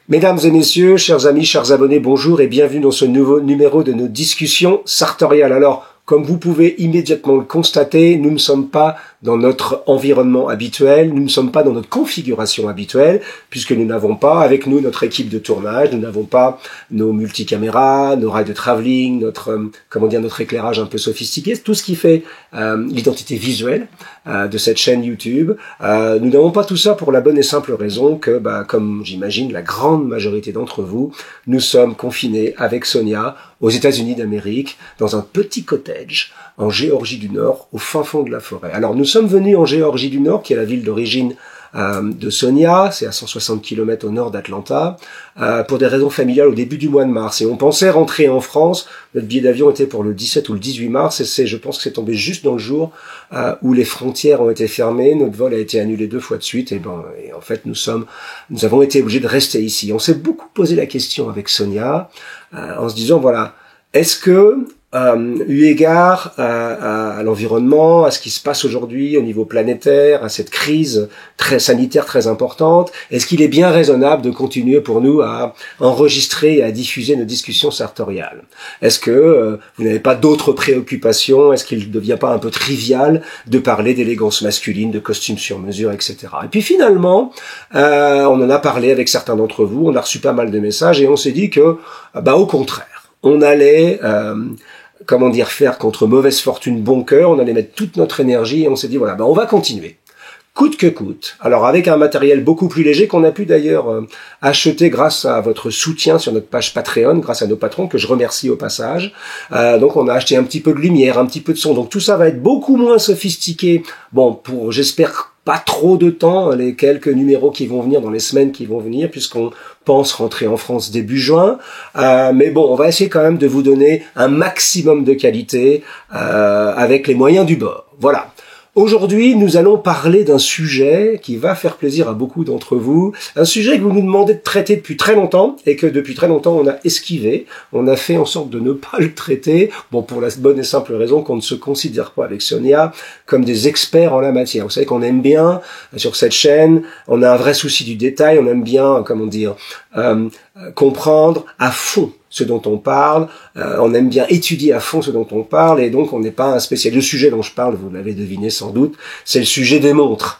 Mesdames et messieurs, chers amis, chers abonnés, bonjour et bienvenue dans ce nouveau numéro de nos discussions sartoriales. Alors, comme vous pouvez immédiatement le constater, nous ne sommes pas dans notre environnement habituel, nous ne sommes pas dans notre configuration habituelle, puisque nous n'avons pas avec nous notre équipe de tournage, nous n'avons pas nos multicaméras, nos rails de travelling, notre éclairage un peu sophistiqué, tout ce qui fait l'identité visuelle de cette chaîne YouTube. Nous n'avons pas tout ça pour la bonne et simple raison que, comme j'imagine la grande majorité d'entre vous, nous sommes confinés avec Sonia aux États-Unis d'Amérique, dans un petit cottage en Géorgie du Nord, au fin fond de la forêt. Alors nous sommes venus en Géorgie du Nord, qui est la ville d'origine de Sonia, c'est à 160 km au nord d'Atlanta, pour des raisons familiales au début du mois de mars. Et on pensait rentrer en France, notre billet d'avion était pour le 17 ou le 18 mars, et je pense que c'est tombé juste dans le jour où les frontières ont été fermées, notre vol a été annulé 2 fois de suite, et en fait nous avons été obligés de rester ici. On s'est beaucoup posé la question avec Sonia, en se disant, voilà, est-ce que, eu égard à l'environnement, à ce qui se passe aujourd'hui au niveau planétaire, à cette crise sanitaire très importante, est-ce qu'il est bien raisonnable de continuer pour nous à enregistrer et à diffuser nos discussions sartoriales? Est-ce que vous n'avez pas d'autres préoccupations? Est-ce qu'il ne devient pas un peu trivial de parler d'élégance masculine, de costumes sur mesure, etc. Et puis finalement, on en a parlé avec certains d'entre vous, on a reçu pas mal de messages et on s'est dit que, au contraire, on allait faire contre mauvaise fortune bon cœur, on allait mettre toute notre énergie et on s'est dit, voilà, on va continuer, coûte que coûte. Alors avec un matériel beaucoup plus léger qu'on a pu d'ailleurs acheter grâce à votre soutien sur notre page Patreon, grâce à nos patrons, que je remercie au passage. Donc on a acheté un petit peu de lumière, un petit peu de son, donc tout ça va être beaucoup moins sophistiqué, pour, j'espère, pas trop de temps, les quelques numéros qui vont venir dans les semaines qui vont venir, puisqu'on pense rentrer en France début juin. Mais on va essayer quand même de vous donner un maximum de qualité avec les moyens du bord. Voilà. Aujourd'hui, nous allons parler d'un sujet qui va faire plaisir à beaucoup d'entre vous, un sujet que vous nous demandez de traiter depuis très longtemps et que depuis très longtemps on a esquivé, on a fait en sorte de ne pas le traiter, pour la bonne et simple raison qu'on ne se considère pas avec Sonia comme des experts en la matière. Vous savez qu'on aime bien, sur cette chaîne, on a un vrai souci du détail, on aime bien, comprendre à fond ce dont on parle, on aime bien étudier à fond ce dont on parle, et donc on n'est pas un spécialiste. Le sujet dont je parle, vous l'avez deviné sans doute, c'est le sujet des montres.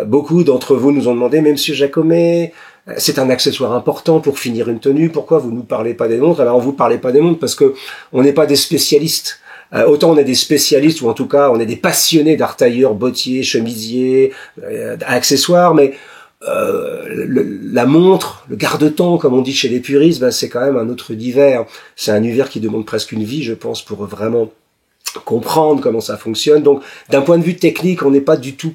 Beaucoup d'entre vous nous ont demandé, mais monsieur Jacomet, c'est un accessoire important pour finir une tenue, pourquoi vous nous parlez pas des montres? Alors on vous parlait pas des montres parce que on n'est pas des spécialistes. Autant on est des spécialistes, ou en tout cas on est des passionnés d'art-tailleurs, bottiers, chemisiers, accessoires, mais la montre, le garde-temps, comme on dit chez les puristes, c'est quand même un autre univers. C'est un univers qui demande presque une vie, je pense, pour vraiment comprendre comment ça fonctionne. Donc, d'un point de vue technique, on n'est pas du tout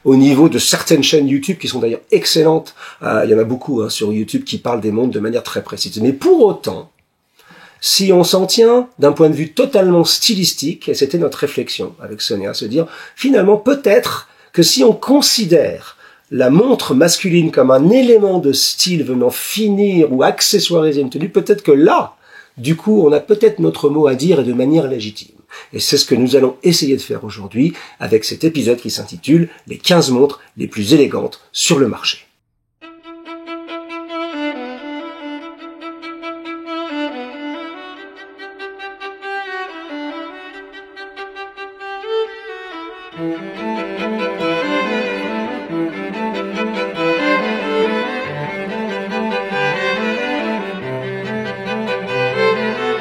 au niveau de certaines chaînes YouTube qui sont d'ailleurs excellentes. Il y en a beaucoup sur YouTube qui parlent des montres de manière très précise. Mais pour autant, si on s'en tient d'un point de vue totalement stylistique, et c'était notre réflexion avec Sonia, se dire, finalement, peut-être que si on considère la montre masculine comme un élément de style venant finir ou accessoiriser une tenue, peut-être que là, du coup, on a peut-être notre mot à dire et de manière légitime. Et c'est ce que nous allons essayer de faire aujourd'hui avec cet épisode qui s'intitule « Les 15 montres les plus élégantes sur le marché ».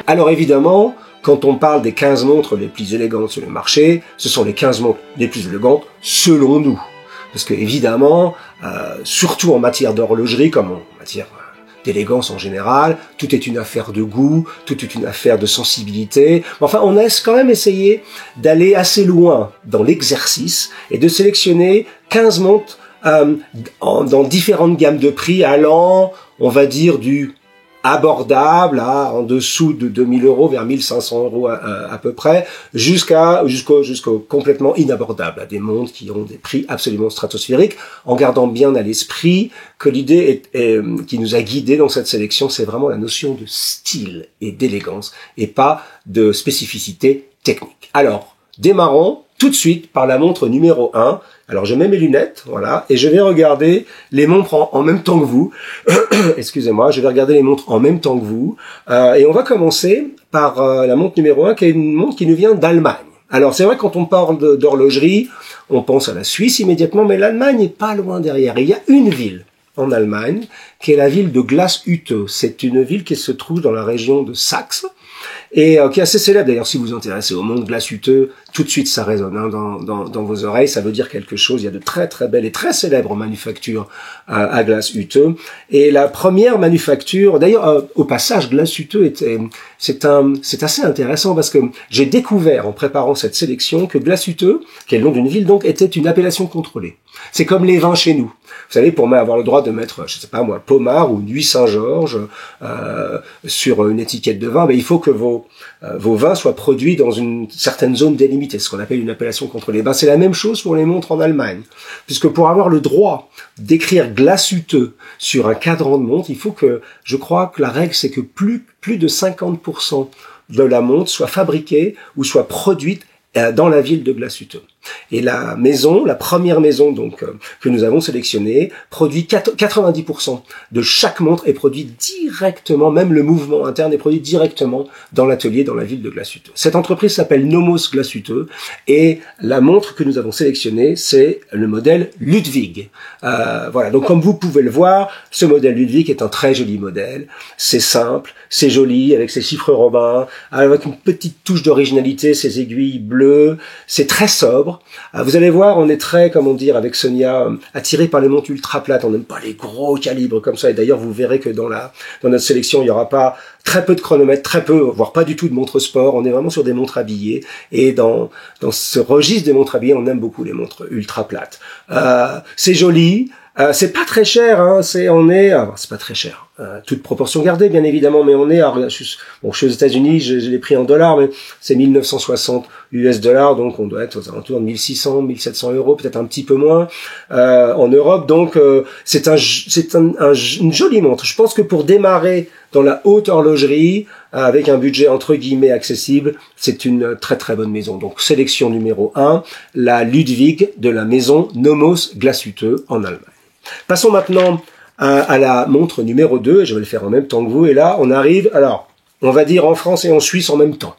Alors évidemment, quand on parle des 15 montres les plus élégantes sur le marché, ce sont les 15 montres les plus élégantes selon nous. Parce que évidemment, surtout en matière d'horlogerie, comme en matière d'élégance en général, tout est une affaire de goût, tout est une affaire de sensibilité. Enfin, on a quand même essayé d'aller assez loin dans l'exercice et de sélectionner 15 montres dans différentes gammes de prix allant, on va dire, du abordable en dessous de 2000 € vers 1500 € à peu près, jusqu'au complètement inabordable, à des montres qui ont des prix absolument stratosphériques, en gardant bien à l'esprit que l'idée qui nous a guidés dans cette sélection, c'est vraiment la notion de style et d'élégance, et pas de spécificité technique. Alors, démarrons tout de suite par la montre numéro 1. Alors je mets mes lunettes, voilà, et je vais regarder les montres en même temps que vous. Excusez-moi, je vais regarder les montres en même temps que vous. Et on va commencer par la montre numéro 1, qui est une montre qui nous vient d'Allemagne. Alors c'est vrai, quand on parle d'horlogerie, on pense à la Suisse immédiatement, mais l'Allemagne n'est pas loin derrière. Et il y a une ville en Allemagne, qui est la ville de Glashütte. C'est une ville qui se trouve dans la région de Saxe, et qui est assez célèbre. D'ailleurs, si vous vous intéressez au monde, Glashütte, tout de suite ça résonne dans vos oreilles, ça veut dire quelque chose. Il y a de très très belles et très célèbres manufactures à Glashütte. Et la première manufacture, d'ailleurs au passage, Glashütte c'est assez intéressant, parce que j'ai découvert en préparant cette sélection que Glashütte, qui est le nom d'une ville donc, était une appellation contrôlée. C'est comme les vins chez nous. Vous savez, pour avoir le droit de mettre, je sais pas moi, Pommard ou Nuit Saint-Georges sur une étiquette de vin, mais il faut que vos vins soient produits dans une certaine zone délimitée, ce qu'on appelle une appellation contrôlée. Ben, c'est la même chose pour les montres en Allemagne, puisque pour avoir le droit d'écrire Glashütte sur un cadran de montre, il faut que, je crois que la règle, c'est que plus de 50% de la montre soit fabriquée ou soit produite dans la ville de Glashütte. Et la première maison donc que nous avons sélectionnée, produit 90% de chaque montre est produit directement, même le mouvement interne est produit directement dans l'atelier dans la ville de Glashütte. Cette entreprise s'appelle Nomos Glashütte, et la montre que nous avons sélectionnée, c'est le modèle Ludwig. Voilà, donc comme vous pouvez le voir, ce modèle Ludwig est un très joli modèle. C'est simple, c'est joli, avec ses chiffres romains, avec une petite touche d'originalité, ses aiguilles bleues, c'est très sobre. Vous allez voir, on est très, comment dire, avec Sonia, attiré par les montres ultra plates. On n'aime pas les gros calibres comme ça. Et d'ailleurs, vous verrez que dans notre sélection, il n'y aura pas très peu de chronomètres, très peu, voire pas du tout de montres sport. On est vraiment sur des montres habillées. Et dans ce registre des montres habillées, on aime beaucoup les montres ultra plates. C'est joli. C'est pas très cher, hein. C'est pas très cher. Toute proportion gardée, bien évidemment, mais je suis aux États-Unis, je l'ai pris en dollars, mais c'est 1960 US dollars, donc on doit être aux alentours de 1600, 1700 euros, peut-être un petit peu moins, en Europe. Donc, c'est une jolie montre. Je pense que pour démarrer dans la haute horlogerie, avec un budget entre guillemets accessible, c'est une très très bonne maison. Donc, sélection numéro 1, la Ludwig de la maison Nomos Glashütte en Allemagne. Passons maintenant à la montre numéro 2, et je vais le faire en même temps que vous, et là on arrive, alors on va dire en France et en Suisse en même temps,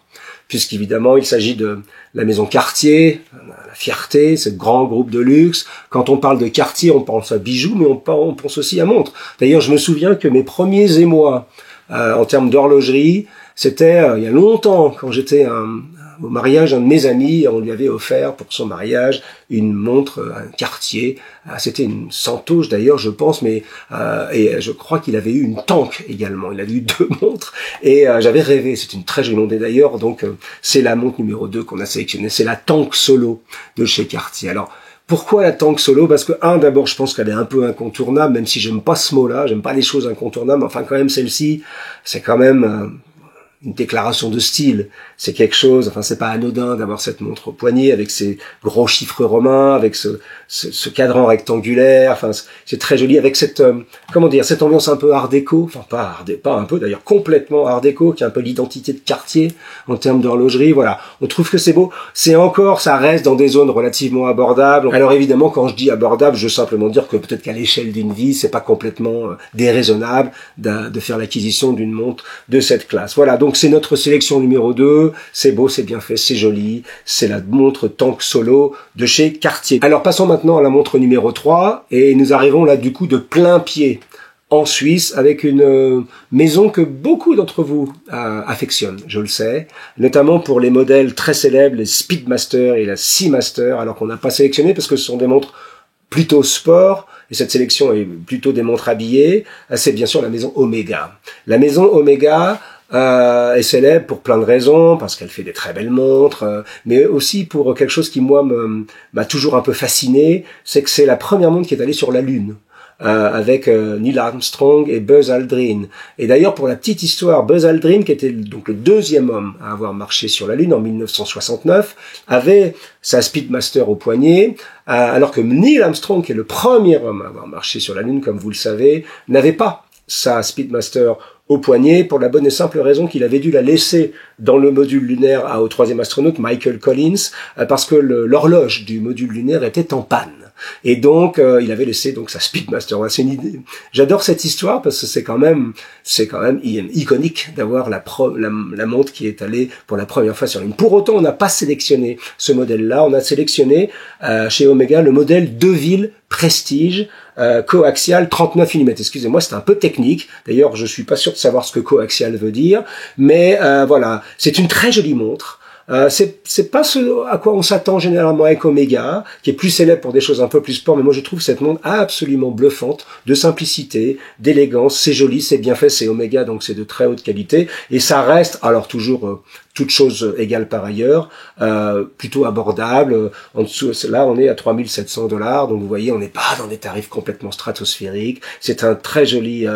puisqu'évidemment il s'agit de la maison Cartier, la fierté, ce grand groupe de luxe. Quand on parle de Cartier, on pense à bijoux, mais on pense aussi à montres. D'ailleurs, je me souviens que mes premiers émois en termes d'horlogerie, c'était il y a longtemps, quand j'étais au mariage d'un de mes amis, on lui avait offert pour son mariage une montre, un Cartier. C'était une Santoche d'ailleurs, je pense, mais et je crois qu'il avait eu une Tank également. Il avait eu 2 montres et j'avais rêvé. C'est une très jolie montre d'ailleurs. Donc c'est la montre numéro 2 qu'on a sélectionnée. C'est la Tank Solo de chez Cartier. Alors pourquoi la Tank Solo? Parce que d'abord, je pense qu'elle est un peu incontournable, même si j'aime pas ce mot-là. J'aime pas les choses incontournables. Enfin, quand même, celle-ci, c'est quand même une déclaration de style. C'est quelque chose, enfin, c'est pas anodin d'avoir cette montre au poignet avec ses gros chiffres romains, avec ce cadran rectangulaire. Enfin, c'est très joli avec cette, cette ambiance un peu art déco. Enfin, pas un peu d'ailleurs, complètement art déco, qui est un peu l'identité de Cartier en termes d'horlogerie. Voilà. On trouve que c'est beau. Ça reste dans des zones relativement abordables. Alors évidemment, quand je dis abordable, je veux simplement dire que peut-être qu'à l'échelle d'une vie, c'est pas complètement déraisonnable de faire l'acquisition d'une montre de cette classe. Voilà. Donc c'est notre sélection numéro 2, c'est beau, c'est bien fait, c'est joli, c'est la montre Tank Solo de chez Cartier. Alors passons maintenant à la montre numéro 3, et nous arrivons là du coup de plein pied en Suisse avec une maison que beaucoup d'entre vous affectionnent, je le sais, notamment pour les modèles très célèbres, les Speedmaster et la Seamaster, alors qu'on n'a pas sélectionné parce que ce sont des montres plutôt sport, et cette sélection est plutôt des montres habillées. C'est bien sûr la maison Omega. La maison Omega est célèbre pour plein de raisons, parce qu'elle fait des très belles montres, mais aussi pour quelque chose qui, moi, m'a toujours un peu fasciné, c'est que c'est la première montre qui est allée sur la Lune. Avec Neil Armstrong et Buzz Aldrin. Et d'ailleurs, pour la petite histoire, Buzz Aldrin, qui était donc le 2e homme à avoir marché sur la Lune en 1969, avait sa Speedmaster au poignet, alors que Neil Armstrong, qui est le premier homme à avoir marché sur la Lune, comme vous le savez, n'avait pas sa Speedmaster au poignet pour la bonne et simple raison qu'il avait dû la laisser dans le module lunaire au troisième astronaute, Michael Collins, parce que l'horloge du module lunaire était en panne. Et donc, il avait laissé donc sa Speedmaster. C'est une idée. J'adore cette histoire parce que c'est quand même iconique d'avoir la montre qui est allée pour la première fois sur la Lune. Pour autant, on n'a pas sélectionné ce modèle-là. On a sélectionné chez Omega le modèle Deville Prestige coaxial 39 mm. Excusez-moi, c'est un peu technique. D'ailleurs, je suis pas sûr de savoir ce que coaxial veut dire, mais voilà, c'est une très jolie montre. C'est pas ce à quoi on s'attend généralement avec Omega, qui est plus célèbre pour des choses un peu plus sport, mais moi je trouve cette montre absolument bluffante, de simplicité, d'élégance, c'est joli, c'est bien fait, c'est Omega, donc c'est de très haute qualité, et ça reste, alors toujours toutes choses égales par ailleurs, plutôt abordable. En dessous, là on est à $3 700, donc vous voyez, on n'est pas dans des tarifs complètement stratosphériques. C'est un très joli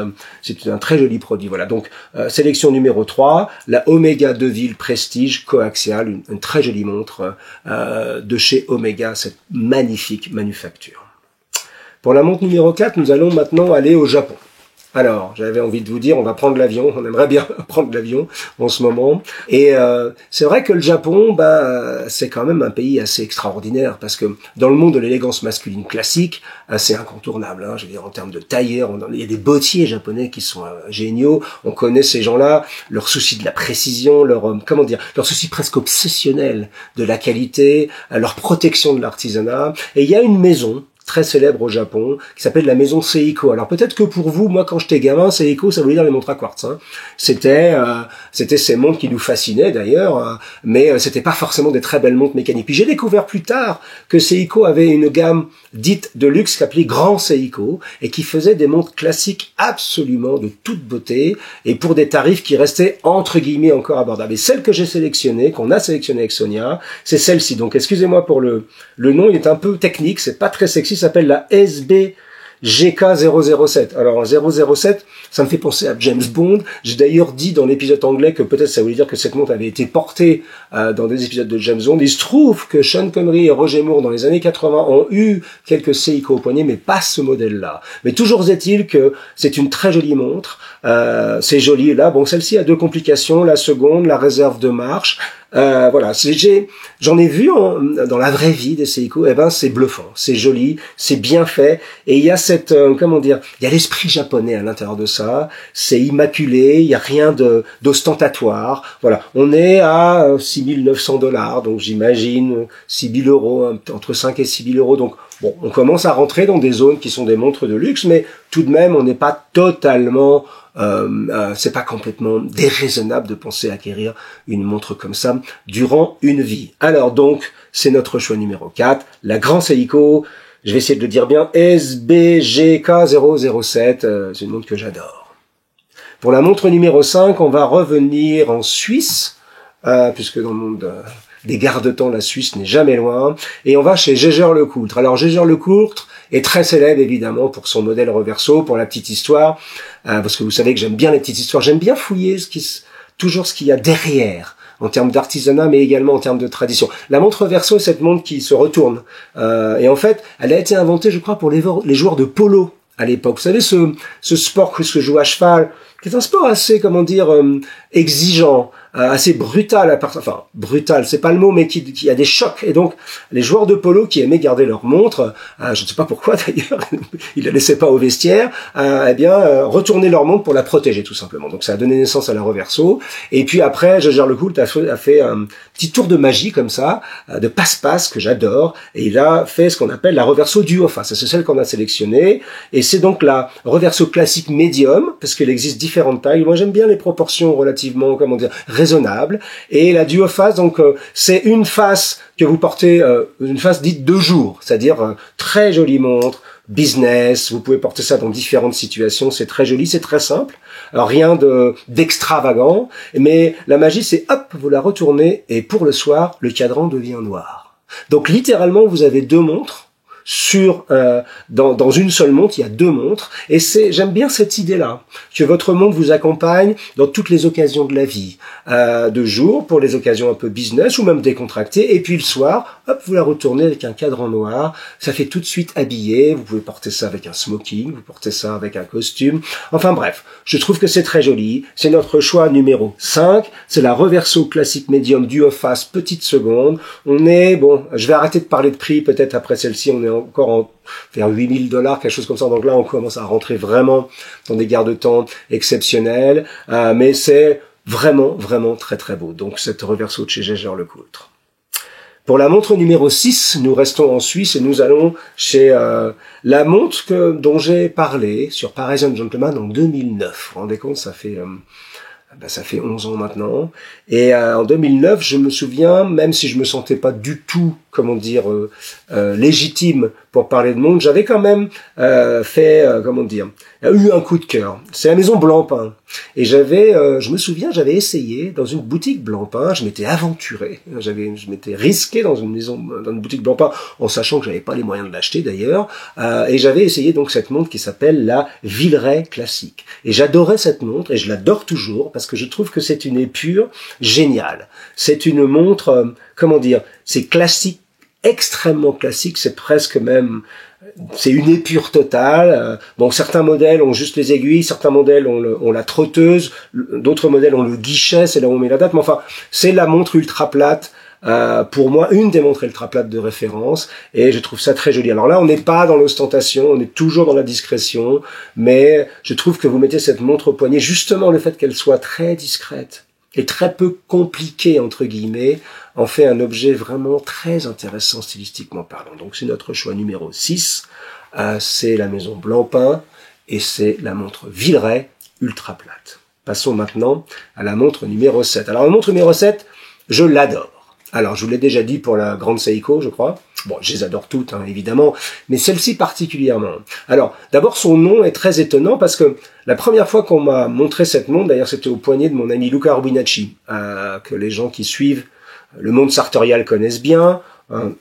produit. Voilà. Donc sélection numéro 3, la Omega Deville Prestige coaxial, une très jolie montre de chez Omega, cette magnifique manufacture. Pour la montre numéro 4, nous allons maintenant aller au Japon. Alors, j'avais envie de vous dire, on va prendre l'avion, on aimerait bien prendre l'avion en ce moment. Et c'est vrai que le Japon, c'est quand même un pays assez extraordinaire, parce que dans le monde de l'élégance masculine classique, c'est incontournable. Hein, je veux dire, en termes de tailleur, il y a des bottiers japonais qui sont géniaux. On connaît ces gens-là, leur souci de la précision, leur souci presque obsessionnel de la qualité, leur protection de l'artisanat. Et il y a une maison très célèbre au Japon, qui s'appelle la maison Seiko. Alors peut-être que pour vous, moi quand j'étais gamin, Seiko, ça voulait dire les montres à quartz. Hein. C'était ces montres qui nous fascinaient d'ailleurs, mais c'était pas forcément des très belles montres mécaniques. Puis j'ai découvert plus tard que Seiko avait une gamme dite de luxe qu'appelait Grand Seiko, et qui faisait des montres classiques absolument de toute beauté, et pour des tarifs qui restaient entre guillemets encore abordables. Et celle que j'ai sélectionnée, qu'on a sélectionnée avec Sonia, c'est celle-ci. Donc excusez-moi pour le nom, il est un peu technique, c'est pas très sexy, s'appelle la SBGK007. Alors 007, ça me fait penser à James Bond. J'ai d'ailleurs dit dans l'épisode anglais que peut-être ça voulait dire que cette montre avait été portée dans des épisodes de James Bond. Il se trouve que Sean Connery et Roger Moore dans les années 80 ont eu quelques Seiko au poignet, mais pas ce modèle-là. Mais toujours est-il que c'est une très jolie montre. C'est joli là. Bon, celle-ci a deux complications. La seconde, la réserve de marche. Voilà, j'en ai vu dans la vraie vie des Seiko, c'est bluffant, c'est joli, c'est bien fait, et il y a cette, il y a l'esprit japonais à l'intérieur de ça, c'est immaculé, il y a rien d'ostentatoire, voilà, on est à $6 900, donc j'imagine 6 000 €, entre 5 et 6 000 €, donc bon, on commence à rentrer dans des zones qui sont des montres de luxe, mais tout de même, on n'est pas totalement, c'est pas complètement déraisonnable de penser acquérir une montre comme ça durant une vie. Alors donc, c'est notre choix numéro 4, la Grand Seiko, je vais essayer de le dire bien, SBGK007, c'est une montre que j'adore. Pour la montre numéro 5, on va revenir en Suisse, puisque dans le monde des garde-temps, la Suisse n'est jamais loin, et on va chez Jaeger-LeCoultre. Alors Jaeger-LeCoultre est très célèbre évidemment pour son modèle reverso, pour la petite histoire, parce que vous savez que j'aime bien les petites histoires, j'aime bien fouiller toujours ce qu'il y a derrière, en termes d'artisanat, mais également en termes de tradition. La montre reverso est cette montre qui se retourne, et en fait, elle a été inventée, je crois, pour les joueurs de polo à l'époque. Vous savez, ce sport que se joue à cheval, qui est un sport assez, exigeant, assez brutal, enfin brutal, c'est pas le mot, mais qui a des chocs. Et donc les joueurs de polo qui aimaient garder leur montre, je ne sais pas pourquoi d'ailleurs, ils la laissaient pas au vestiaire, retourner leur montre pour la protéger tout simplement. Donc ça a donné naissance à la reverso. Et puis après, Jaeger-LeCoultre a fait un petit tour de magie comme ça, de passe-passe que j'adore, et il a fait ce qu'on appelle la reverso duo-face. C'est celle qu'on a sélectionnée, et c'est donc la reverso classique médium, parce qu'il existe différentes tailles. Moi j'aime bien les proportions relativement, raisonnable, et la duo-face, donc c'est une face que vous portez, une face dite de jour, c'est-à-dire très jolie montre, business, vous pouvez porter ça dans différentes situations, c'est très joli, c'est très simple, alors rien d'extravagant, mais la magie c'est hop, vous la retournez, et pour le soir, le cadran devient noir. Donc littéralement, vous avez deux montres dans une seule montre, il y a deux montres, et j'aime bien cette idée-là, que votre montre vous accompagne dans toutes les occasions de la vie, de jour pour les occasions un peu business ou même décontractées, et puis le soir, hop, vous la retournez avec un cadran noir, ça fait tout de suite habillé, vous pouvez porter ça avec un smoking, vous portez ça avec un costume, enfin bref, je trouve que c'est très joli, c'est notre choix numéro 5, c'est la Reverso classique médium duo face petite seconde, on est, bon, je vais arrêter de parler de prix, peut-être après celle-ci, on est encore vers $8 000, quelque chose comme ça, donc là on commence à rentrer vraiment dans des garde-temps exceptionnels, mais c'est vraiment, vraiment très très beau, donc cette Reverso de chez Jaeger-LeCoultre. Pour la montre numéro 6, nous restons en Suisse et nous allons chez la montre dont j'ai parlé sur Parisian Gentleman en 2009. Vous vous rendez compte, ça fait 11 ans maintenant. Et en 2009, je me souviens, même si je me sentais pas du tout, légitime pour parler de montre, j'avais quand même eu un coup de cœur. C'est la maison Blancpain. Et je me souviens, j'avais essayé dans une boutique Blancpain, je m'étais aventuré, je m'étais risqué dans une boutique Blancpain, en sachant que j'avais pas les moyens de l'acheter d'ailleurs, et j'avais essayé donc cette montre qui s'appelle la Villeray classique. Et j'adorais cette montre, et je l'adore toujours, parce que je trouve que c'est une épure géniale. C'est une montre, c'est classique, extrêmement classique, c'est presque même, c'est une épure totale. Bon, certains modèles ont juste les aiguilles, certains modèles ont la trotteuse, d'autres modèles ont le guichet, c'est là où on met la date, mais enfin, c'est la montre ultra plate, pour moi, une des montres ultra plates de référence, et je trouve ça très joli. Alors là, on n'est pas dans l'ostentation, on est toujours dans la discrétion, mais je trouve que vous mettez cette montre au poignet, justement le fait qu'elle soit très discrète, et très peu compliqué entre guillemets, en fait un objet vraiment très intéressant stylistiquement parlant. Donc c'est notre choix numéro 6, c'est la maison Blancpain et c'est la montre Villeray ultra plate. Passons maintenant à la montre numéro 7. Alors la montre numéro 7, je l'adore. Alors je vous l'ai déjà dit pour la grande Seiko, je crois. Bon, je les adore toutes, hein, évidemment, mais celle-ci particulièrement. Alors, d'abord, son nom est très étonnant parce que la première fois qu'on m'a montré cette montre, d'ailleurs, c'était au poignet de mon ami Luca Rubinacci, que les gens qui suivent le monde sartorial connaissent bien,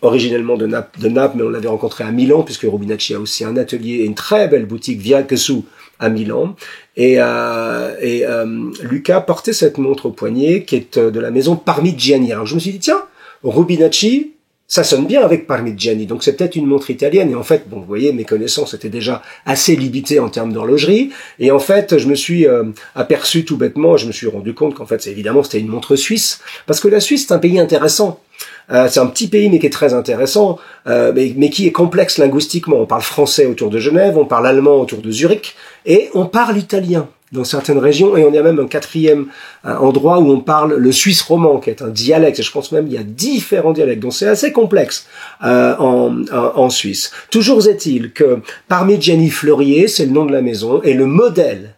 originellement de Naples, mais on l'avait rencontré à Milan, puisque Rubinacci a aussi un atelier et une très belle boutique Via Gesù à Milan. Et Luca portait cette montre au poignet qui est de la maison Parmigiani. Alors je me suis dit, tiens, Rubinacci, ça sonne bien avec Parmigiani, donc c'est peut-être une montre italienne. Et en fait, bon, vous voyez, mes connaissances étaient déjà assez limitées en termes d'horlogerie. Et en fait, je me suis aperçu tout bêtement, je me suis rendu compte qu'en fait, c'était une montre suisse. Parce que la Suisse, c'est un pays intéressant. C'est un petit pays, mais qui est très intéressant, mais qui est complexe linguistiquement. On parle français autour de Genève, on parle allemand autour de Zurich, et on parle italien dans certaines régions, et on a même un quatrième endroit où on parle le suisse roman, qui est un dialecte, et je pense même qu'il y a différents dialectes, donc c'est assez complexe en Suisse. Toujours est-il que Parmigiani Fleurier, c'est le nom de la maison, et le modèle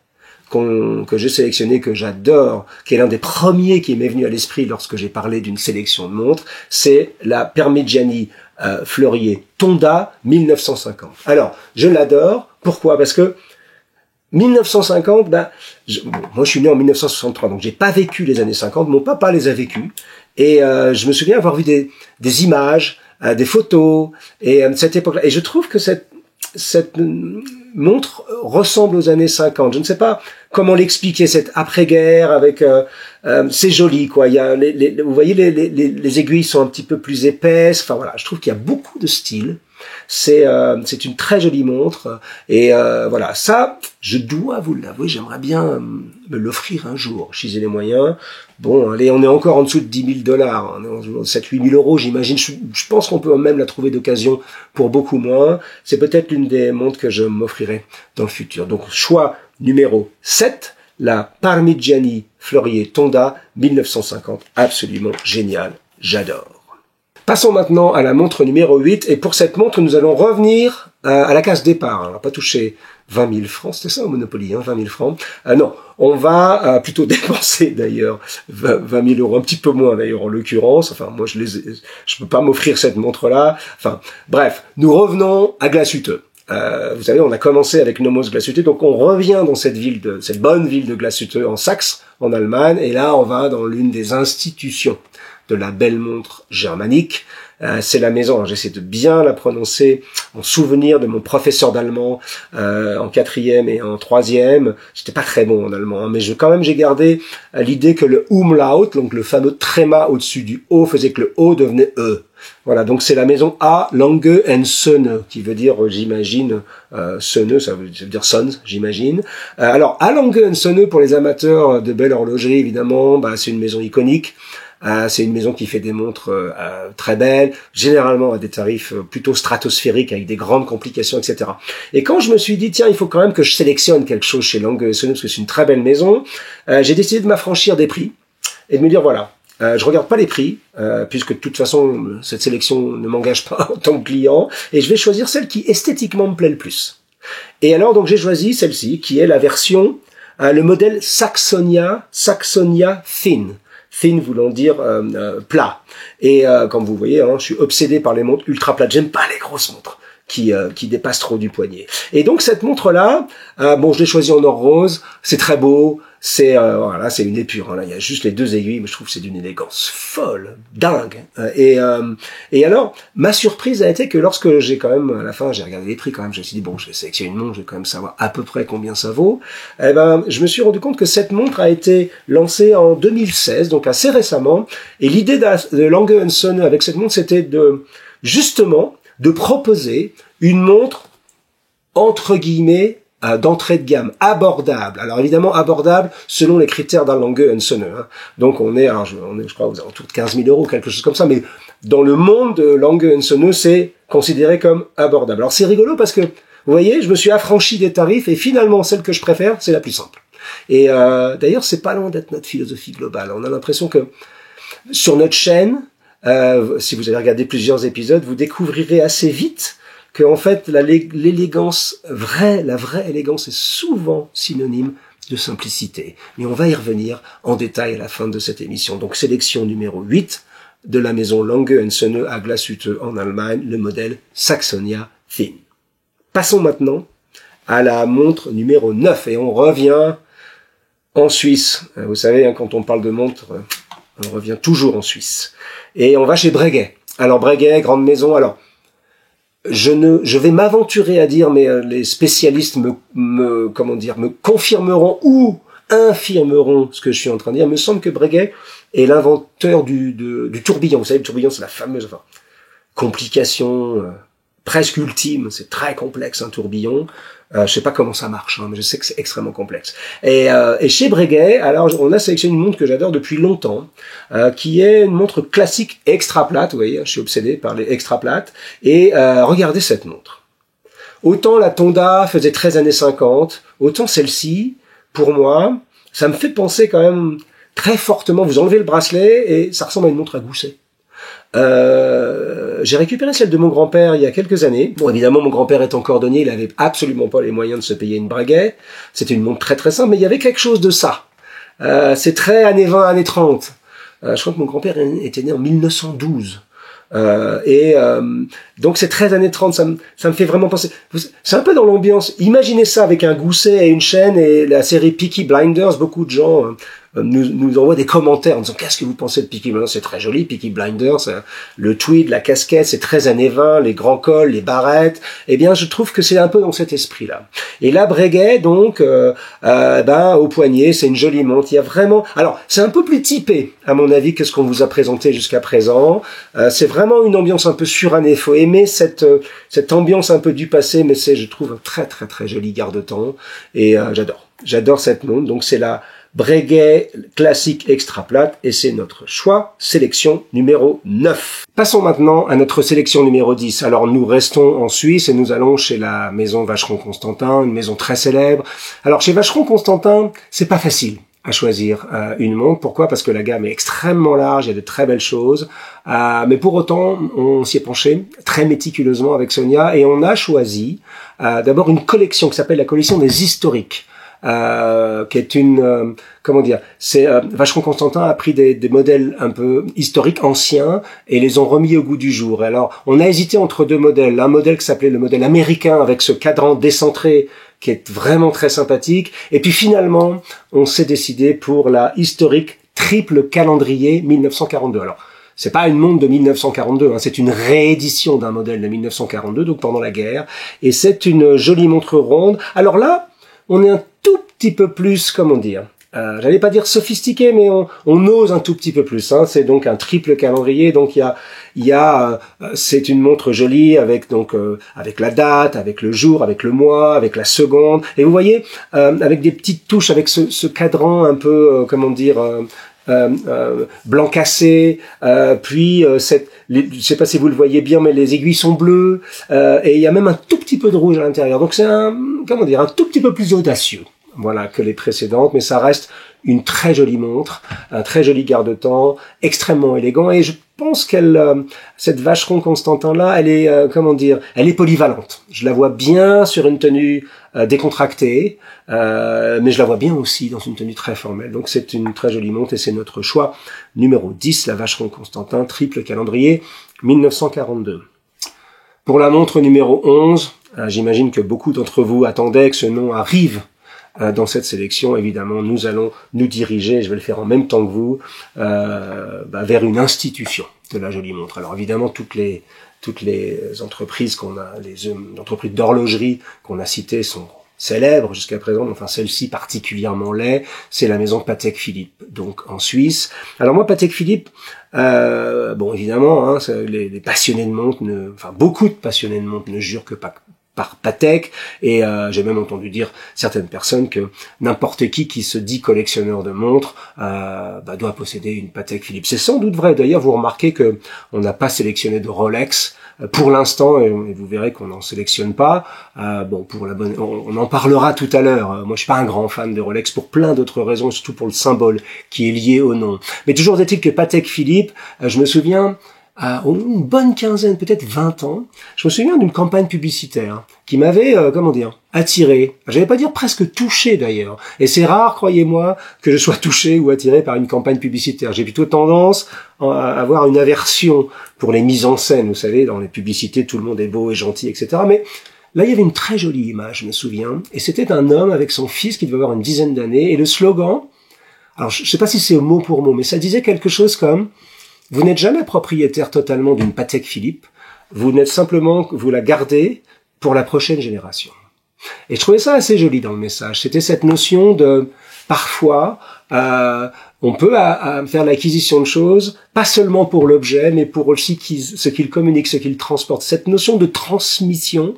que j'ai sélectionné, que j'adore, qui est l'un des premiers qui m'est venu à l'esprit lorsque j'ai parlé d'une sélection de montres, c'est la Parmigiani Fleurier Tonda 1950. Alors, je l'adore. Pourquoi? Parce que 1950, moi je suis né en 1963, donc j'ai pas vécu les années 50, mon papa les a vécues, et je me souviens avoir vu des images, des photos, et cette époque-là, et je trouve que cette montre ressemble aux années 50. Je ne sais pas comment l'expliquer, cette après-guerre avec c'est joli quoi. Il y a vous voyez les aiguilles sont un petit peu plus épaisses. Enfin voilà, je trouve qu'il y a beaucoup de style. C'est une très jolie montre et voilà, ça je dois vous l'avouer, j'aimerais bien me l'offrir un jour si j'ai les moyens. Bon, allez, on est encore en dessous de $10 000, on est en 7-8 000 euros, j'imagine. Je pense qu'on peut même la trouver d'occasion pour beaucoup moins. C'est peut-être l'une des montres que je m'offrirai dans le futur. Donc, choix numéro 7, la Parmigiani Fleurier Tonda 1950. Absolument génial, j'adore. Passons maintenant à la montre numéro 8. Et pour cette montre, nous allons revenir à la case départ. On va pas toucher 20 000 francs, c'était ça au Monopoly, 20 000 francs. Non, on va plutôt dépenser d'ailleurs 20 000 euros, un petit peu moins d'ailleurs en l'occurrence. Enfin, moi je peux pas m'offrir cette montre-là. Enfin, bref, nous revenons à Glashütte. Vous savez, on a commencé avec Nomos Glashütte, donc on revient dans cette bonne ville de Glashütte en Saxe, en Allemagne, et là on va dans l'une des institutions de la belle montre germanique, C'est la maison, j'essaie de bien la prononcer en souvenir de mon professeur d'allemand en 4e et en 3e. J'étais pas très bon en allemand, hein, mais j'ai gardé l'idée que le umlaut, donc le fameux tréma au-dessus du O, faisait que le O devenait E. Voilà, donc c'est la maison A Lange and Söhne, qui veut dire, j'imagine, Söhne, ça veut dire sons, j'imagine. Alors, A Lange and Söhne, pour les amateurs de belle horlogerie, évidemment, c'est une maison iconique. C'est une maison qui fait des montres très belles, généralement à des tarifs plutôt stratosphériques, avec des grandes complications, etc. Et quand je me suis dit, tiens, il faut quand même que je sélectionne quelque chose chez Lange & Söhne, parce que c'est une très belle maison, j'ai décidé de m'affranchir des prix, et de me dire, voilà, je regarde pas les prix, puisque de toute façon, cette sélection ne m'engage pas en tant que client, et je vais choisir celle qui esthétiquement me plaît le plus. Et alors, donc, j'ai choisi celle-ci, qui est la version, le modèle Saxonia Thin. Thin voulant dire plat. Et comme vous voyez, hein, je suis obsédé par les montres ultra plates. J'aime pas les grosses montres qui dépassent trop du poignet. Et donc cette montre-là, je l'ai choisie en or rose. C'est très beau. C'est voilà, c'est une épure. Hein, là, il y a juste les 2 aiguilles, mais je trouve que c'est d'une élégance folle, dingue. Et alors, ma surprise a été que lorsque j'ai quand même, à la fin, j'ai regardé les prix quand même, je me suis dit bon, je vais sélectionner une montre, je vais quand même savoir à peu près combien ça vaut. Eh ben, je me suis rendu compte que cette montre a été lancée en 2016, donc assez récemment. Et l'idée de Lange & Söhne avec cette montre, c'était justement de proposer une montre entre guillemets d'entrée de gamme, abordable. Alors évidemment abordable selon les critères d'un Lange & Söhne. Hein. Donc on est, je crois, aux alentours de 15 000 €, quelque chose comme ça. Mais dans le monde de Lange & Söhne, c'est considéré comme abordable. Alors c'est rigolo parce que, vous voyez, je me suis affranchi des tarifs et finalement celle que je préfère, c'est la plus simple. Et d'ailleurs, c'est pas loin d'être notre philosophie globale. On a l'impression que sur notre chaîne, si vous avez regardé plusieurs épisodes, vous découvrirez assez vite que en fait l'élégance vraie, la vraie élégance est souvent synonyme de simplicité. Mais on va y revenir en détail à la fin de cette émission. Donc sélection numéro 8 de la maison Lange & Söhne à Glashütte en Allemagne, le modèle Saxonia Thin. Passons maintenant à la montre numéro 9 et on revient en Suisse. Vous savez, hein, quand on parle de montre, on revient toujours en Suisse. Et on va chez Breguet. Alors Breguet, grande maison, alors je vais m'aventurer à dire, mais les spécialistes me confirmeront ou infirmeront ce que je suis en train de dire. Il me semble que Breguet est l'inventeur du tourbillon. Vous savez, le tourbillon, c'est la fameuse complication presque ultime. C'est très complexe, un tourbillon. Je sais pas comment ça marche, hein, mais je sais que c'est extrêmement complexe. Et chez Breguet, alors on a sélectionné une montre que j'adore depuis longtemps, qui est une montre classique extra plate. Vous voyez, je suis obsédé par les extra plates. Et regardez cette montre. Autant la Tonda faisait 13 années 50, autant celle-ci, pour moi, ça me fait penser quand même très fortement. Vous enlevez le bracelet et ça ressemble à une montre à gousset. J'ai récupéré celle de mon grand-père il y a quelques années. Bon, évidemment, mon grand-père étant cordonnier, il avait absolument pas les moyens de se payer une Breguet. C'était une montre très très simple, mais il y avait quelque chose de ça. C'est très années 20, années 30. Je crois que mon grand-père était né en 1912. Donc c'est très années 30, ça me fait vraiment penser. C'est un peu dans l'ambiance. Imaginez ça avec un gousset et une chaîne et la série Peaky Blinders. Beaucoup de gens nous envoient des commentaires en disant qu'est-ce que vous pensez de Peaky Blinders? C'est très joli, Peaky Blinders, le tweed, la casquette, c'est très années 20, les grands cols, les barrettes. Eh bien, je trouve que c'est un peu dans cet esprit-là. Et là, Breguet, donc, au poignet, c'est une jolie montre. Il y a vraiment, alors, c'est un peu plus typé, à mon avis, que ce qu'on vous a présenté jusqu'à présent. C'est vraiment une ambiance un peu surannée. Il faut aimer cette ambiance un peu du passé, mais c'est, je trouve, un très très très joli garde-temps. Et j'adore cette montre. Donc, c'est la Breguet classique extra plate et c'est notre choix, sélection numéro 9. Passons maintenant à notre sélection numéro 10. Alors nous restons en Suisse et nous allons chez la maison Vacheron-Constantin, une maison très célèbre. Alors chez Vacheron-Constantin, c'est pas facile à choisir une montre. Pourquoi? Parce que la gamme est extrêmement large, il y a de très belles choses. Mais pour autant, on s'y est penché très méticuleusement avec Sonia et on a choisi d'abord une collection qui s'appelle la collection des historiques. Qui est une Vacheron-Constantin a pris des modèles un peu historiques anciens et les ont remis au goût du jour. Alors on a hésité entre deux modèles, un modèle qui s'appelait le modèle américain avec ce cadran décentré qui est vraiment très sympathique, et puis finalement on s'est décidé pour la historique triple calendrier 1942. Alors c'est pas une montre de 1942, hein, c'est une réédition d'un modèle de 1942, donc pendant la guerre, et c'est une jolie montre ronde. Alors là, on est un tout petit peu plus, comment dire, j'allais pas dire sophistiqué, mais on ose un tout petit peu plus. Hein. C'est donc un triple calendrier. Donc c'est une montre jolie avec avec la date, avec le jour, avec le mois, avec la seconde. Et vous voyez, avec des petites touches, avec ce cadran un peu, blanc cassé. Puis je sais pas si vous le voyez bien, mais les aiguilles sont bleues. Et il y a même un tout petit peu de rouge à l'intérieur. Donc c'est un tout petit peu plus audacieux. Voilà, que les précédentes, mais ça reste une très jolie montre, un très joli garde-temps, extrêmement élégant, et je pense cette Vacheron Constantin-là, elle est, elle est polyvalente. Je la vois bien sur une tenue décontractée, mais je la vois bien aussi dans une tenue très formelle. Donc c'est une très jolie montre, et c'est notre choix numéro 10, la Vacheron Constantin, triple calendrier, 1942. Pour la montre numéro 11, j'imagine que beaucoup d'entre vous attendaient que ce nom arrive dans cette sélection. Évidemment, nous allons nous diriger, je vais le faire en même temps que vous, vers une institution de la jolie montre. Alors évidemment, toutes les entreprises les entreprises d'horlogerie qu'on a citées sont célèbres jusqu'à présent, enfin celle-ci particulièrement l'est, c'est la maison Patek Philippe, donc en Suisse. Alors moi, Patek Philippe, évidemment, hein, les passionnés de montres, beaucoup de passionnés de montres ne jurent que par Patek, et j'ai même entendu dire certaines personnes que n'importe qui se dit collectionneur de montres doit posséder une Patek Philippe. C'est sans doute vrai. D'ailleurs, vous remarquez que on n'a pas sélectionné de Rolex pour l'instant, et vous verrez qu'on n'en sélectionne pas. On en parlera tout à l'heure. Moi, je suis pas un grand fan de Rolex pour plein d'autres raisons, surtout pour le symbole qui est lié au nom. Mais toujours est-il que Patek Philippe, je me souviens, une bonne quinzaine, peut-être 20 ans, je me souviens d'une campagne publicitaire qui m'avait, attiré. J'allais pas dire presque touché d'ailleurs. Et c'est rare, croyez-moi, que je sois touché ou attiré par une campagne publicitaire. J'ai plutôt tendance à avoir une aversion pour les mises en scène. Vous savez, dans les publicités, tout le monde est beau et gentil, etc. Mais là, il y avait une très jolie image, je me souviens. Et c'était un homme avec son fils qui devait avoir une dizaine d'années. Et le slogan, alors je sais pas si c'est mot pour mot, mais ça disait quelque chose comme: vous n'êtes jamais propriétaire totalement d'une Patek Philippe, vous la gardez pour la prochaine génération. Et je trouvais ça assez joli dans le message. C'était cette notion de, parfois, on peut faire l'acquisition de choses, pas seulement pour l'objet, mais pour aussi ce qu'il communique, ce qu'il transporte. Cette notion de transmission,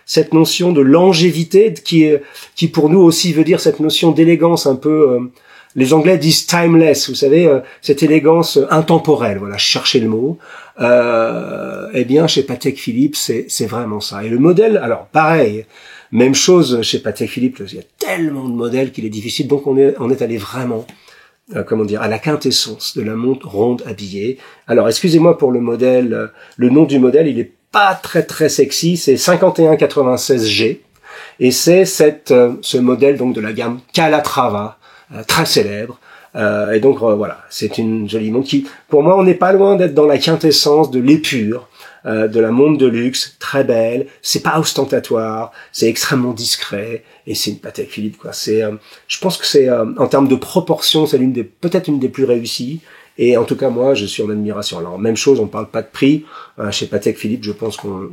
cette notion de longévité, qui pour nous aussi veut dire cette notion d'élégance un peu... les Anglais disent timeless, vous savez, cette élégance intemporelle, voilà, je cherchais le mot. Eh bien, chez Patek Philippe, c'est vraiment ça. Et le modèle, alors pareil, même chose chez Patek Philippe, il y a tellement de modèles qu'il est difficile, donc on est allé vraiment, à la quintessence de la montre ronde habillée. Alors, excusez-moi pour le modèle, le nom du modèle, il est pas très très sexy, c'est 5196G, et c'est ce modèle donc de la gamme Calatrava, très célèbre, et donc voilà, c'est une jolie montre qui, pour moi, on n'est pas loin d'être dans la quintessence de l'épure, de la montre de luxe, très belle, c'est pas ostentatoire, c'est extrêmement discret, et c'est une Patek Philippe, quoi. Je pense que c'est, en termes de proportion, c'est peut-être une des plus réussies, et en tout cas, moi, je suis en admiration. Alors, même chose, on parle pas de prix. Chez Patek Philippe, je pense qu'on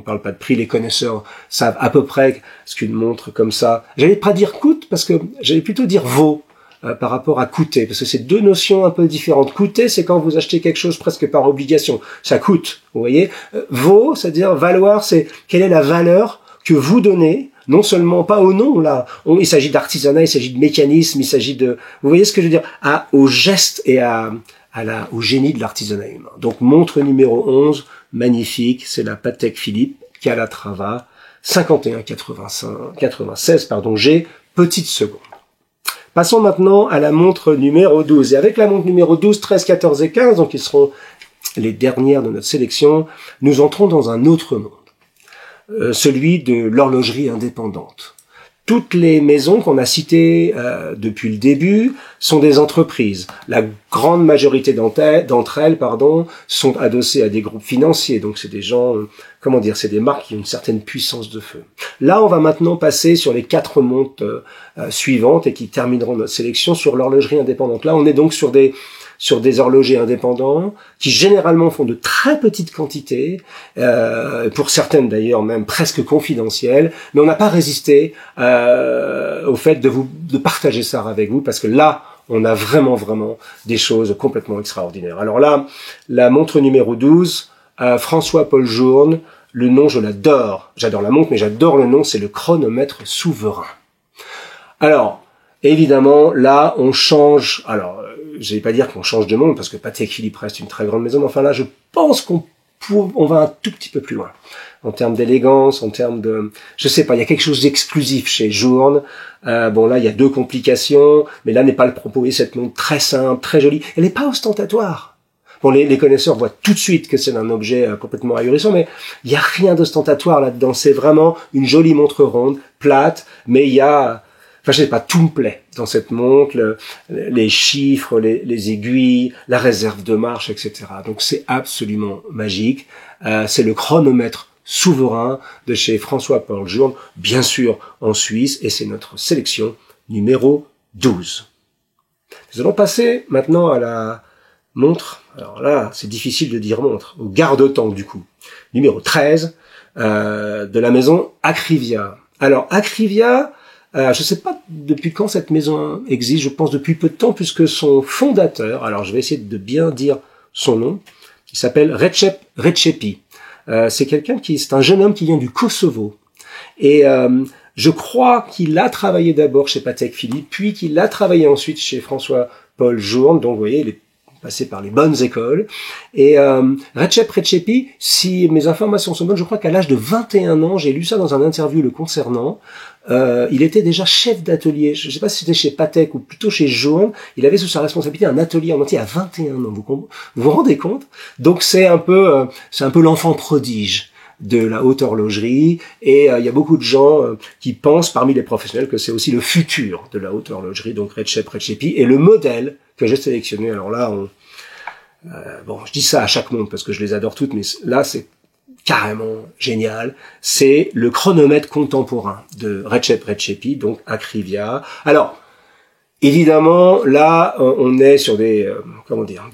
parle pas de prix. Les connaisseurs savent à peu près ce qu'une montre comme ça... J'allais pas dire coûte, parce que j'allais plutôt dire vaut par rapport à coûter, parce que c'est deux notions un peu différentes. Coûter, c'est quand vous achetez quelque chose presque par obligation. Ça coûte, vous voyez. Vaut, c'est-à-dire valoir, c'est quelle est la valeur que vous donnez, non seulement pas au nom, là, il s'agit d'artisanat, il s'agit de mécanisme, il s'agit de, vous voyez ce que je veux dire, au geste et au génie de l'artisanat humain. Donc, montre numéro 11, magnifique, c'est la Patek Philippe Calatrava, 5196, G, petite seconde. Passons maintenant à la montre numéro 12. Et avec la montre numéro 12, 13, 14 et 15, donc qui seront les dernières de notre sélection, nous entrons dans un autre monde. Celui de l'horlogerie indépendante. Toutes les maisons qu'on a citées depuis le début sont des entreprises. La grande majorité d'entre elles, sont adossées à des groupes financiers. Donc c'est des gens, c'est des marques qui ont une certaine puissance de feu. Là, on va maintenant passer sur les 4 montres suivantes et qui termineront notre sélection sur l'horlogerie indépendante. Là, on est donc sur des horlogers indépendants qui généralement font de très petites quantités, pour certaines d'ailleurs même presque confidentielles, mais on n'a pas résisté au fait de partager ça avec vous, parce que là, on a vraiment des choses complètement extraordinaires. Alors là, la montre numéro 12, François-Paul Journe, le nom, je l'adore. J'adore la montre, mais j'adore le nom, c'est le chronomètre souverain. Alors, évidemment, là, on change. Alors, je vais pas dire qu'on change de monde, parce que Patek Philippe reste une très grande maison, mais enfin là, je pense qu'on va un tout petit peu plus loin. En termes d'élégance, en termes de... Je sais pas, il y a quelque chose d'exclusif chez Journe. Bon, là, il y a 2 complications, mais là n'est pas le propos. Et cette montre très simple, très jolie. Elle n'est pas ostentatoire. Bon, les connaisseurs voient tout de suite que c'est un objet complètement ahurissant, mais il y a rien d'ostentatoire là-dedans. C'est vraiment une jolie montre ronde, plate, mais il y a... Enfin, je sais pas, tout me plaît dans cette montre, les chiffres, les aiguilles, la réserve de marche, etc. Donc c'est absolument magique. C'est le chronomètre souverain de chez François-Paul Journe, bien sûr en Suisse, et c'est notre sélection numéro 12. Nous allons passer maintenant à la montre. Alors là, c'est difficile de dire montre, au garde-temps du coup. Numéro 13 de la maison Acrivia. Alors Acrivia, je ne sais pas depuis quand cette maison existe, je pense depuis peu de temps, puisque son fondateur, alors je vais essayer de bien dire son nom, il s'appelle Recep Recepi. C'est un jeune homme qui vient du Kosovo. Et je crois qu'il a travaillé d'abord chez Patek Philippe, puis qu'il a travaillé ensuite chez François-Paul Journe, donc vous voyez, il est passé par les bonnes écoles. Et Recep Recepi, si mes informations sont bonnes, je crois qu'à l'âge de 21 ans, j'ai lu ça dans un interview le concernant, il était déjà chef d'atelier. Je ne sais pas si c'était chez Patek ou plutôt chez Journe. Il avait sous sa responsabilité un atelier en entier à 21 ans. Vous vous rendez compte? Donc c'est un peu l'enfant prodige de la haute horlogerie, et il y a beaucoup de gens qui pensent parmi les professionnels que c'est aussi le futur de la haute horlogerie. Donc Recep Recepi est le modèle que j'ai sélectionné. Alors là, je dis ça à chaque montre parce que je les adore toutes, mais là c'est carrément génial. C'est le chronomètre contemporain de Recep Recepi, donc Acrivia. Alors, évidemment, là, on est sur des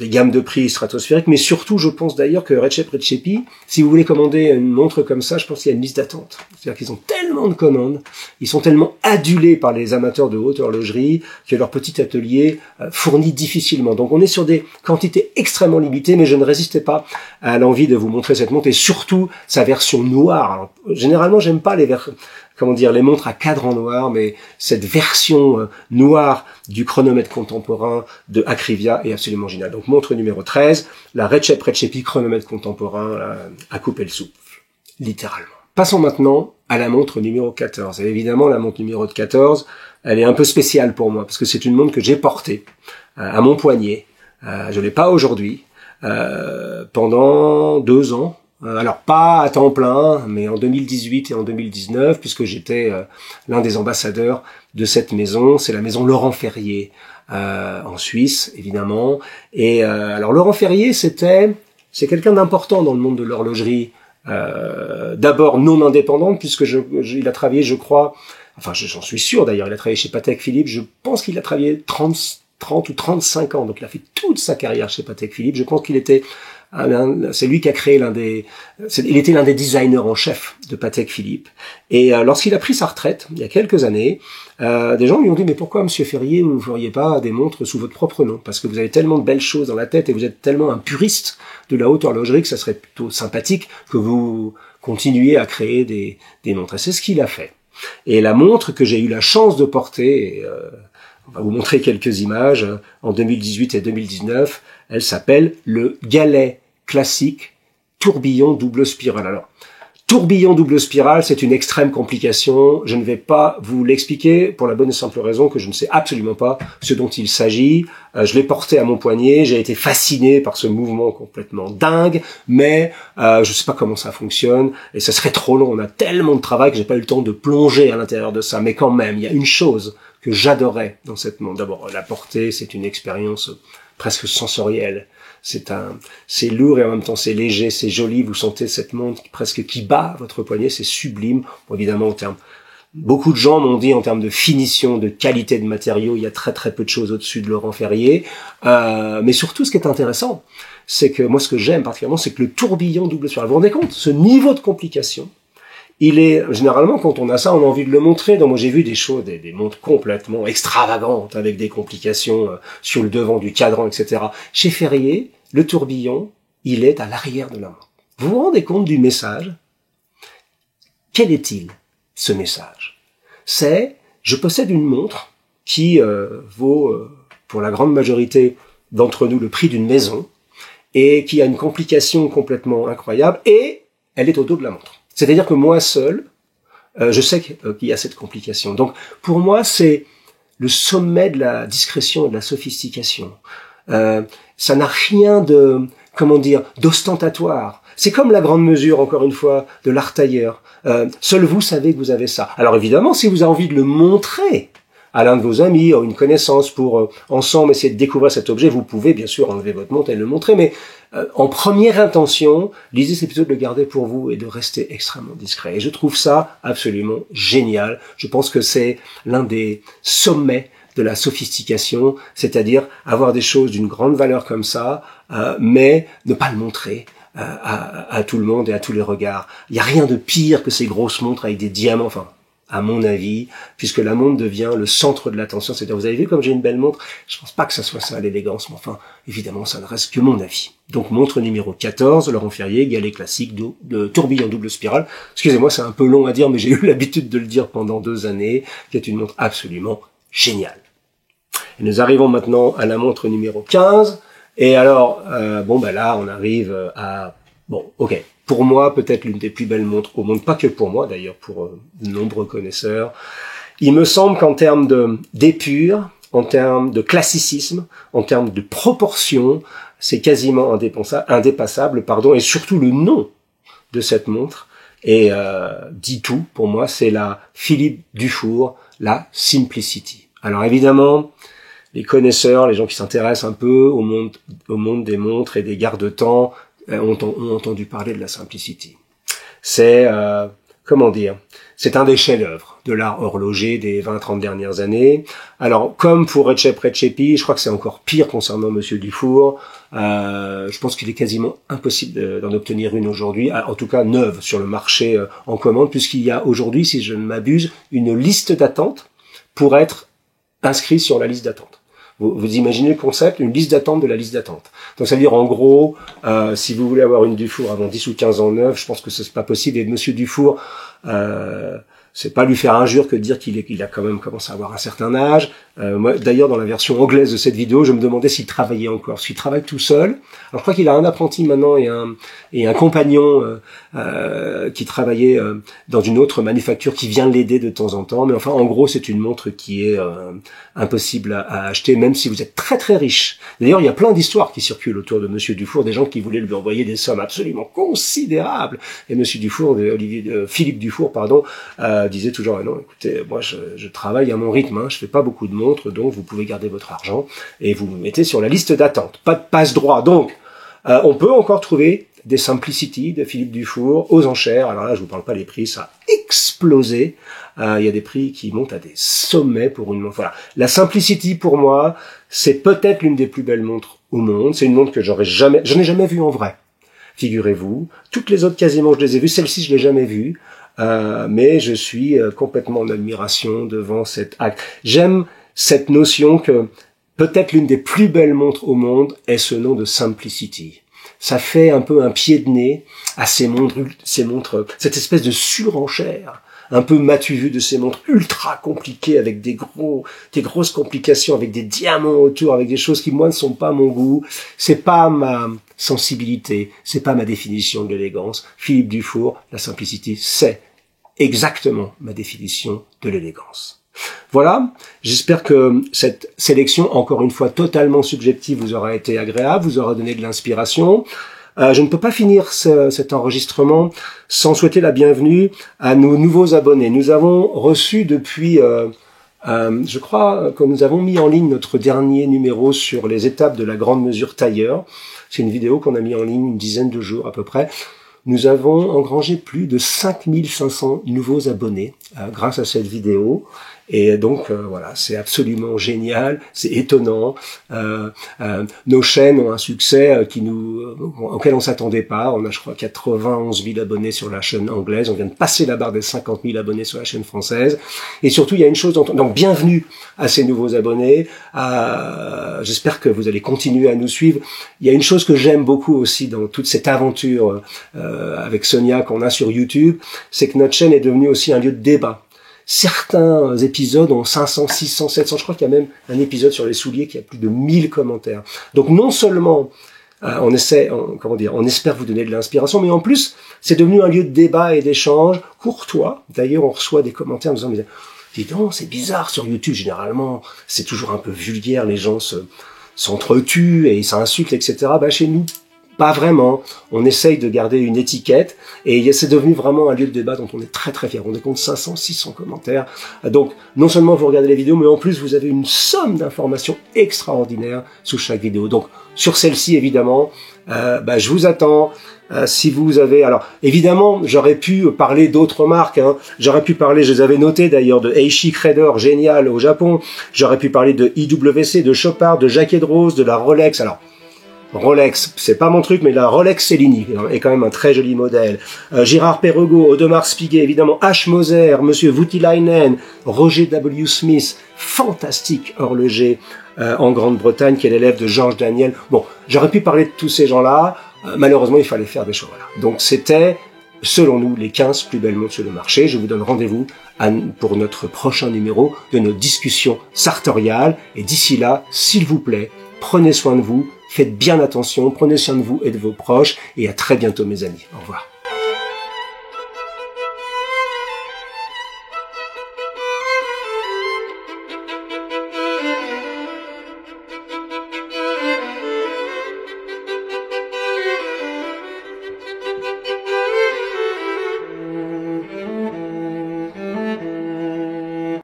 gammes de prix stratosphériques, mais surtout, je pense d'ailleurs que Recep Recepi, si vous voulez commander une montre comme ça, je pense qu'il y a une liste d'attente. C'est-à-dire qu'ils ont tellement de commandes, ils sont tellement adulés par les amateurs de haute horlogerie que leur petit atelier fournit difficilement. Donc on est sur des quantités extrêmement limitées, mais je ne résistais pas à l'envie de vous montrer cette montre, et surtout sa version noire. Alors, généralement, j'aime pas les montres à cadre en noir, mais cette version noire du chronomètre contemporain de Acrivia est absolument géniale. Donc montre numéro 13, la Recep Recepi chronomètre contemporain à couper le souffle, littéralement. Passons maintenant à la montre numéro 14. Et évidemment, la montre numéro 14, elle est un peu spéciale pour moi, parce que c'est une montre que j'ai portée à mon poignet. Je l'ai pas aujourd'hui, pendant 2 ans. Alors pas à temps plein, mais en 2018 et en 2019, puisque j'étais l'un des ambassadeurs de cette maison. C'est la maison Laurent Ferrier en Suisse, évidemment. Et alors Laurent Ferrier, c'est quelqu'un d'important dans le monde de l'horlogerie. D'abord non indépendante, puisque il a travaillé, je crois, enfin j'en suis sûr d'ailleurs, il a travaillé chez Patek Philippe. Je pense qu'il a travaillé 30 ou 35 ans, donc il a fait toute sa carrière chez Patek Philippe. Je pense qu'il était c'est lui qui a créé il était l'un des designers en chef de Patek Philippe. Et lorsqu'il a pris sa retraite, il y a quelques années, des gens lui ont dit, mais pourquoi, monsieur Ferrier, vous ne feriez pas des montres sous votre propre nom? Parce que vous avez tellement de belles choses dans la tête et vous êtes tellement un puriste de la haute horlogerie que ça serait plutôt sympathique que vous continuiez à créer des montres. Et c'est ce qu'il a fait. Et la montre que j'ai eu la chance de porter, on va vous montrer quelques images, en 2018 et 2019, elle s'appelle le Galet classique tourbillon double spirale. Alors, tourbillon double spirale, c'est une extrême complication. Je ne vais pas vous l'expliquer pour la bonne et simple raison que je ne sais absolument pas ce dont il s'agit. Je l'ai porté à mon poignet, j'ai été fasciné par ce mouvement complètement dingue, mais je ne sais pas comment ça fonctionne et ça serait trop long. On a tellement de travail que j'ai pas eu le temps de plonger à l'intérieur de ça. Mais quand même, il y a une chose que j'adorais dans cette montre. D'abord, la portée, c'est une expérience presque sensorielle. C'est lourd et en même temps c'est léger, c'est joli. Vous sentez cette montre presque qui bat votre poignet, c'est sublime. Bon, évidemment, beaucoup de gens m'ont dit en termes de finition, de qualité de matériaux, il y a très très peu de choses au-dessus de Laurent Ferrier. Mais surtout, ce qui est intéressant, c'est que moi, ce que j'aime particulièrement, c'est que le tourbillon double spiral. Vous vous rendez compte, ce niveau de complication, il est, généralement, quand on a ça, on a envie de le montrer. Donc, moi, j'ai vu des choses, des montres complètement extravagantes, avec des complications sur le devant du cadran, etc. Chez Ferrier, le tourbillon, il est à l'arrière de la montre. Vous vous rendez compte du message? Quel est-il, ce message? C'est, je possède une montre qui vaut, pour la grande majorité d'entre nous, le prix d'une maison, et qui a une complication complètement incroyable, et elle est au dos de la montre. C'est-à-dire que moi seul, je sais qu'il y a cette complication. Donc, pour moi, c'est le sommet de la discrétion et de la sophistication. Ça n'a rien de, d'ostentatoire. C'est comme la grande mesure, encore une fois, de l'art tailleur. Seul vous savez que vous avez ça. Alors évidemment, si vous avez envie de le montrer à l'un de vos amis, ou une connaissance, pour ensemble essayer de découvrir cet objet, vous pouvez bien sûr enlever votre montre et le montrer, mais en première intention, l'idée c'est plutôt de le garder pour vous et de rester extrêmement discret. Et je trouve ça absolument génial. Je pense que c'est l'un des sommets de la sophistication, c'est-à-dire avoir des choses d'une grande valeur comme ça, mais ne pas le montrer à tout le monde et à tous les regards. Il n'y a rien de pire que ces grosses montres avec des diamants, enfin, à mon avis, puisque la montre devient le centre de l'attention. C'est-à-dire, vous avez vu comme j'ai une belle montre? Je pense pas que ça soit ça, l'élégance, mais enfin, évidemment, ça ne reste que mon avis. Donc, montre numéro 14, Laurent Ferrier, galet classique de tourbillon double spirale. Excusez-moi, c'est un peu long à dire, mais j'ai eu l'habitude de le dire pendant 2 années, qui est une montre absolument géniale. Et nous arrivons maintenant à la montre numéro 15. Et alors, là, on arrive à... Bon, ok. Pour moi, peut-être l'une des plus belles montres au monde, pas que pour moi d'ailleurs, pour de nombreux connaisseurs. Il me semble qu'en termes d'épure, en termes de classicisme, en termes de proportion, c'est quasiment indépassable, et surtout le nom de cette montre dit tout. Pour moi, c'est la Philippe Dufour, la Simplicity. Alors évidemment, les connaisseurs, les gens qui s'intéressent un peu au monde des montres et des garde-temps, ont entendu parler de la Simplicity. C'est, c'est un des chefs-d'œuvre de l'art horloger des 20-30 dernières années. Alors, comme pour Recep Recepi, je crois que c'est encore pire concernant Monsieur Dufour. Je pense qu'il est quasiment impossible d'en obtenir une aujourd'hui, en tout cas neuve sur le marché en commande, puisqu'il y a aujourd'hui, si je ne m'abuse, une liste d'attente pour être inscrit sur la liste d'attente. Vous imaginez le concept, une liste d'attente de la liste d'attente. Donc ça veut dire en gros, si vous voulez avoir une Dufour avant 10 ou 15 ans neuf, je pense que ce n'est pas possible. Et Monsieur Dufour, c'est pas lui faire injure que de dire qu'il a quand même commencé à avoir un certain âge. Moi, d'ailleurs, dans la version anglaise de cette vidéo, je me demandais s'il travaillait encore. Parce qu'il travaille tout seul. Alors, je crois qu'il a un apprenti maintenant et un compagnon qui travaillait dans une autre manufacture qui vient l'aider de temps en temps. Mais enfin, en gros, c'est une montre qui est impossible à acheter, même si vous êtes très très riche. D'ailleurs, il y a plein d'histoires qui circulent autour de Monsieur Dufour, des gens qui voulaient lui envoyer des sommes absolument considérables. Et Monsieur Dufour, Philippe Dufour, disait toujours, non, écoutez, moi je travaille à mon rythme, hein, je fais pas beaucoup de montres, donc vous pouvez garder votre argent et vous me mettez sur la liste d'attente. Pas de passe-droit. Donc, on peut encore trouver des Simplicity de Philippe Dufour aux enchères. Alors là, je vous parle pas des prix, ça a explosé. Il y a des prix qui montent à des sommets pour une montre. Voilà. La Simplicity, pour moi, c'est peut-être l'une des plus belles montres au monde. C'est une montre que je n'ai jamais vue en vrai. Figurez-vous. Toutes les autres, quasiment, je les ai vues. Celle-ci, je l'ai jamais vue. Mais je suis complètement en admiration devant cet acte. J'aime cette notion que peut-être l'une des plus belles montres au monde est ce nom de Simplicity. Ça fait un peu un pied de nez à ces montres, cette espèce de surenchère un peu m'as-tu vu de ces montres ultra compliquées avec des grosses complications, avec des diamants autour, avec des choses qui moi ne sont pas mon goût. C'est pas ma sensibilité, c'est pas ma définition de l'élégance. Philippe Dufour, la Simplicity, c'est exactement ma définition de l'élégance. Voilà, j'espère que cette sélection, encore une fois totalement subjective, vous aura été agréable, vous aura donné de l'inspiration. Je ne peux pas finir cet enregistrement sans souhaiter la bienvenue à nos nouveaux abonnés. Nous avons reçu depuis Je crois que nous avons mis en ligne notre dernier numéro sur les étapes de la grande mesure tailleur. C'est une vidéo qu'on a mis en ligne une dizaine de jours à peu près. Nous avons engrangé plus de 5500 nouveaux abonnés grâce à cette vidéo. Et donc voilà, c'est absolument génial, c'est étonnant. Nos chaînes ont un succès auquel on s'attendait pas. On a, je crois, 91 000 abonnés sur la chaîne anglaise. On vient de passer la barre des 50 000 abonnés sur la chaîne française. Et surtout, il y a une chose donc bienvenue à ces nouveaux abonnés. J'espère que vous allez continuer à nous suivre. Il y a une chose que j'aime beaucoup aussi dans toute cette aventure avec Sonia qu'on a sur YouTube, c'est que notre chaîne est devenue aussi un lieu de débat. Certains épisodes ont 500, 600, 700. Je crois qu'il y a même un épisode sur les souliers qui a plus de 1000 commentaires. Donc non seulement on espère vous donner de l'inspiration, mais en plus c'est devenu un lieu de débat et d'échange courtois. D'ailleurs, on reçoit des commentaires en disant dis donc, c'est bizarre sur YouTube. Généralement, c'est toujours un peu vulgaire. Les gens s'entretuent et s'insultent, etc. Chez nous, pas vraiment. On essaye de garder une étiquette et c'est devenu vraiment un lieu de débat dont on est très très fiers. On compte 500, 600 commentaires. Donc, non seulement vous regardez les vidéos, mais en plus vous avez une somme d'informations extraordinaires sous chaque vidéo. Donc, sur celle-ci, évidemment, je vous attends. Si vous avez... Alors, évidemment, j'aurais pu parler d'autres marques. J'aurais pu parler, je les avais notées d'ailleurs, de Eishi Crader, génial, au Japon. J'aurais pu parler de IWC, de Chopard, de Jacket Rose, de la Rolex. Alors, Rolex, c'est pas mon truc, mais la Rolex Cellini est quand même un très joli modèle. Girard Perregaux, Audemars Piguet, évidemment, H. Moser, Monsieur Voutilainen, Roger W. Smith, fantastique horloger en Grande-Bretagne, qui est l'élève de Georges Daniel. Bon, j'aurais pu parler de tous ces gens-là. Malheureusement, il fallait faire des choix. Voilà. Donc, c'était, selon nous, les 15 plus belles montres sur le marché. Je vous donne rendez-vous pour notre prochain numéro de nos discussions sartoriales. Et d'ici là, s'il vous plaît, prenez soin de vous. Faites bien attention, prenez soin de vous et de vos proches, et à très bientôt mes amis. Au revoir.